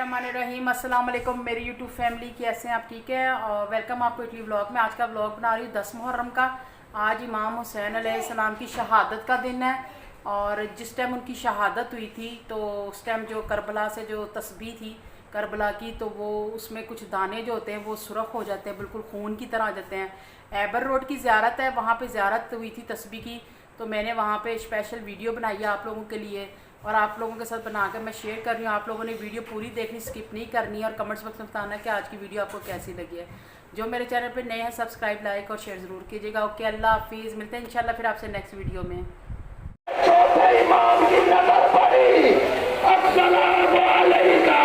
बिस्मिल्लाहिर्रहमानिर्रहीम। अस्सलाम वालेकुम मेरी यूट्यूब फैमिली, कैसे हैं आप? ठीक है और वेलकम आपको इटली व्लॉग में। आज का व्लॉग बना रही हूँ 10 मुहर्रम का। आज इमाम हुसैन अलैहिस्सलाम की शहादत का दिन है और जिस टाइम उनकी शहादत हुई थी तो उस टाइम जो करबला से जो तस्बीह थी करबला की, तो वो उसमें कुछ दाने जो होते हैं वो सुरख हो जाते हैं, बिल्कुल खून की तरह आ जाते हैं। एबर रोड की ज़ियारत है, वहाँ पे ज़ियारत हुई थी तस्बीह की, तो मैंने वहाँ पे स्पेशल वीडियो बनाई है आप लोगों के लिए और आप लोगों के साथ बनाकर मैं शेयर कर रही हूँ। आप लोगों ने वीडियो पूरी देखनी, स्किप नहीं करनी और कमेंट्स बॉक्स में बताना कि आज की वीडियो आपको कैसी लगी है। जो मेरे चैनल पे नए हैं सब्सक्राइब, लाइक और शेयर ज़रूर कीजिएगा। ओके, अल्लाह हाफिज़, मिलते हैं इंशाल्लाह फिर आपसे नेक्स्ट वीडियो में। चौथे इमाम की नजर पड़ी, अस्सलामु अलैका